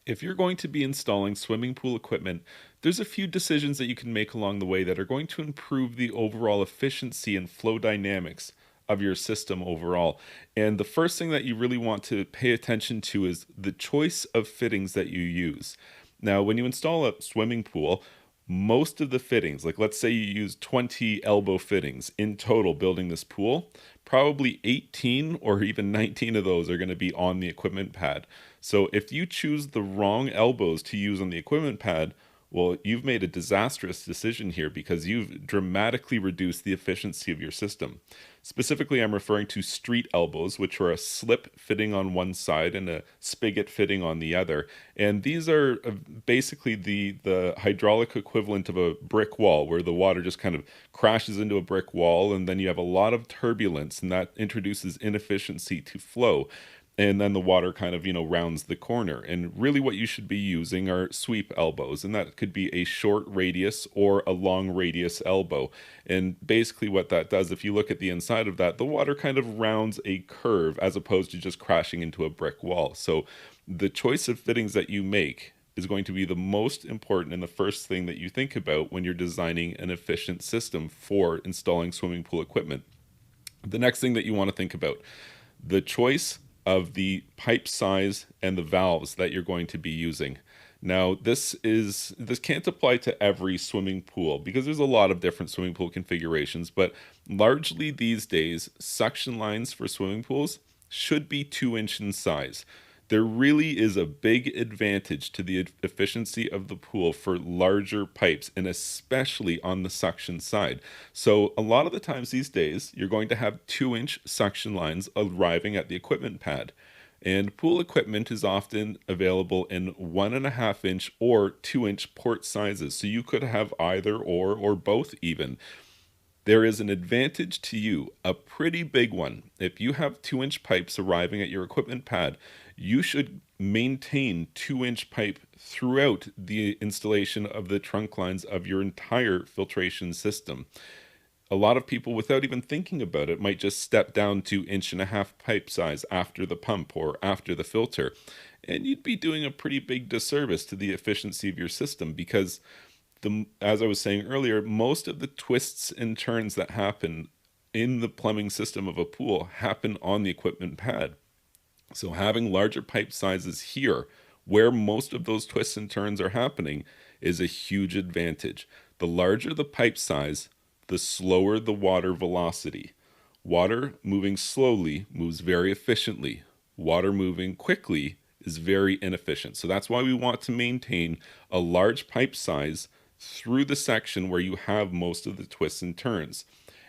If you're going to be installing swimming pool equipment, there's a few decisions that you can make along the way that are going to improve the overall efficiency and flow dynamics of your system overall. And the first thing that you really want to pay attention to is the choice of fittings that you use. Now, when you install a swimming pool, most of the fittings, like let's say you use 20 elbow fittings in total building this pool, probably 18 or even 19 of those are going to be on the equipment pad. So if you choose the wrong elbows to use on the equipment pad, well, you've made a disastrous decision here because you've dramatically reduced the efficiency of your system. Specifically, I'm referring to street elbows, which are a slip fitting on one side and a spigot fitting on the other. And these are basically the hydraulic equivalent of a brick wall, where the water just kind of crashes into a brick wall, and then you have a lot of turbulence, and that introduces inefficiency to flow, and then the water kind of rounds the corner. And really what you should be using are sweep elbows, and that could be a short radius or a long radius elbow. And basically what that does, if you look at the inside of that, the water kind of rounds a curve as opposed to just crashing into a brick wall. So the choice of fittings that you make is going to be the most important and the first thing that you think about when you're designing an efficient system for installing swimming pool equipment. The next thing that you want to think about, the choice of the pipe size and the valves that you're going to be using. Now, this can't apply to every swimming pool because there's a lot of different swimming pool configurations, but largely these days, suction lines for swimming pools should be 2 inch in size. There really is a big advantage to the efficiency of the pool for larger pipes, and especially on the suction side. So a lot of the times these days, you're going to have 2 inch suction lines arriving at the equipment pad. And pool equipment is often available in 1.5 inch or 2 inch port sizes. So you could have either or both even. There is an advantage to you, a pretty big one. If you have 2 inch pipes arriving at your equipment pad, you should maintain 2 inch pipe throughout the installation of the trunk lines of your entire filtration system. A lot of people, without even thinking about it, might just step down to 1.5 inch pipe size after the pump or after the filter. And you'd be doing a pretty big disservice to the efficiency of your system because as I was saying earlier, most of the twists and turns that happen in the plumbing system of a pool happen on the equipment pad. So having larger pipe sizes here, where most of those twists and turns are happening, is a huge advantage. The larger the pipe size, the slower the water velocity. Water moving slowly moves very efficiently. Water moving quickly is very inefficient. So that's why we want to maintain a large pipe size through the section where you have most of the twists and turns.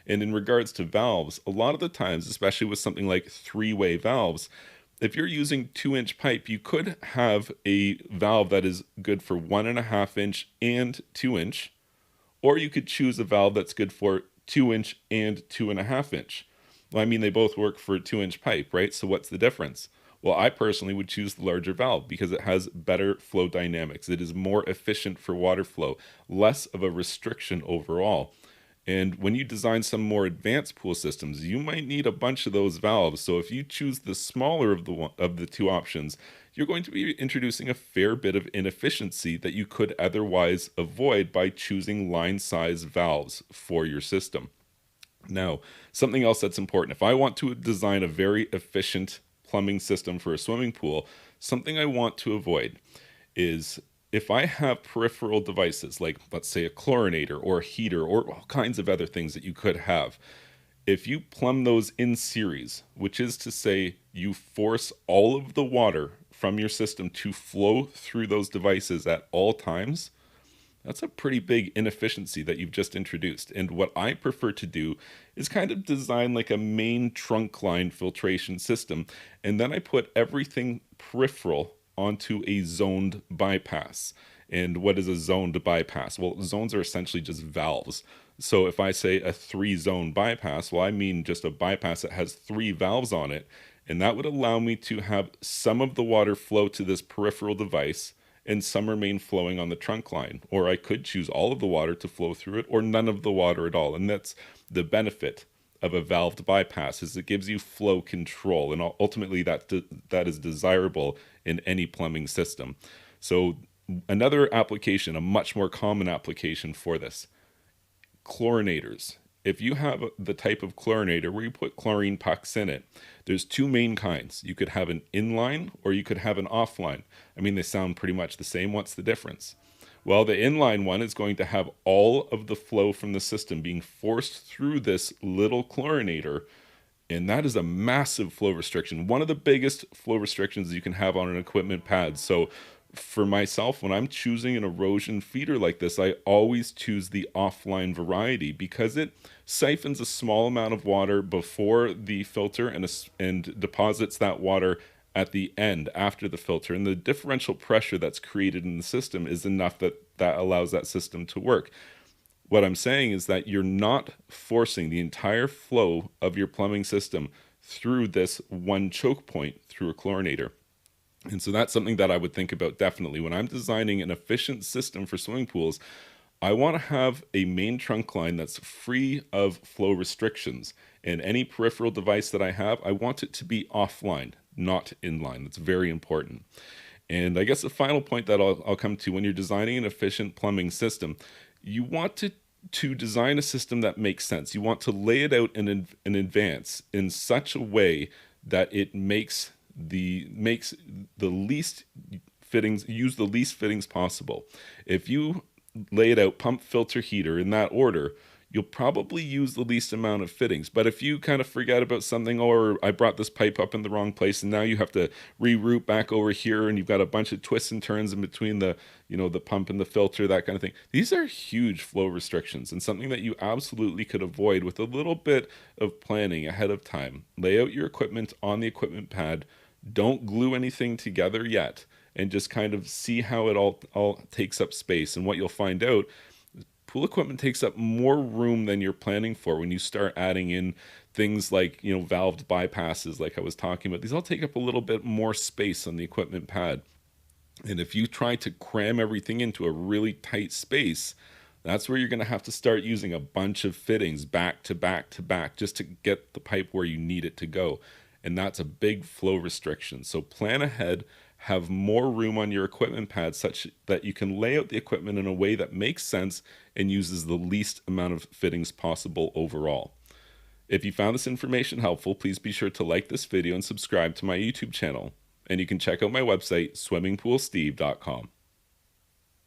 And in regards to valves, a lot of the times, especially with something like three-way valves, if you're using 2 inch pipe, you could have a valve that is good for 1.5 inch and 2 inch, or you could choose a valve that's good for 2 inch and 2.5 inch. Well, I mean, they both work for a 2 inch pipe, right? So what's the difference? Well, I personally would choose the larger valve because it has better flow dynamics. It is more efficient for water flow, less of a restriction overall. And when you design some more advanced pool systems, you might need a bunch of those valves. So if you choose the smaller of the two options, you're going to be introducing a fair bit of inefficiency that you could otherwise avoid by choosing line size valves for your system. Now, something else that's important. If I want to design a very efficient plumbing system for a swimming pool, something I want to avoid is if I have peripheral devices, like let's say a chlorinator or a heater or all kinds of other things that you could have, if you plumb those in series, which is to say you force all of the water from your system to flow through those devices at all times, that's a pretty big inefficiency that you've just introduced. And what I prefer to do is kind of design like a main trunk line filtration system. And then I put everything peripheral onto a zoned bypass. And what is a zoned bypass? Well, zones are essentially just valves. So if I say a 3-zone bypass, well, I mean just a bypass that has 3 valves on it. And that would allow me to have some of the water flow to this peripheral device and some remain flowing on the trunk line. Or I could choose all of the water to flow through it or none of the water at all. And that's the benefit of a valved bypass is it gives you flow control, and ultimately that is desirable in any plumbing system. So another application, a much more common application for this, chlorinators. If you have the type of chlorinator where you put chlorine pucks in it, there's two main kinds. You could have an inline or you could have an offline. I mean, they sound pretty much the same. What's the difference? Well, the inline one is going to have all of the flow from the system being forced through this little chlorinator, and that is a massive flow restriction. One of the biggest flow restrictions you can have on an equipment pad. So for myself, when I'm choosing an erosion feeder like this, I always choose the offline variety because it siphons a small amount of water before the filter and deposits that water at the end after the filter. And the differential pressure that's created in the system is enough that allows that system to work. What I'm saying is that you're not forcing the entire flow of your plumbing system through this one choke point through a chlorinator. And so that's something that I would think about definitely. When I'm designing an efficient system for swimming pools, I want to have a main trunk line that's free of flow restrictions. And any peripheral device that I have, I want it to be offline, not inline. That's very important. And I guess the final point that I'll come to, when you're designing an efficient plumbing system, you want to design a system that makes sense. You want to lay it out in advance in such a way that it makes the least fittings, use the least fittings possible. If you lay it out pump, filter, heater in that order, you'll probably use the least amount of fittings. But if you kind of forget about something, or I brought this pipe up in the wrong place and now you have to reroute back over here and you've got a bunch of twists and turns in between the pump and the filter, that kind of thing. These are huge flow restrictions and something that you absolutely could avoid with a little bit of planning ahead of time. Lay out your equipment on the equipment pad. Don't glue anything together yet, and just kind of see how it all takes up space. And what you'll find out, pool equipment takes up more room than you're planning for when you start adding in things like, valved bypasses like I was talking about. These all take up a little bit more space on the equipment pad. And if you try to cram everything into a really tight space, that's where you're going to have to start using a bunch of fittings back to back to back just to get the pipe where you need it to go. And that's a big flow restriction. So plan ahead, have more room on your equipment pad such that you can lay out the equipment in a way that makes sense and uses the least amount of fittings possible overall. If you found this information helpful, please be sure to like this video and subscribe to my YouTube channel. And you can check out my website, swimmingpoolsteve.com.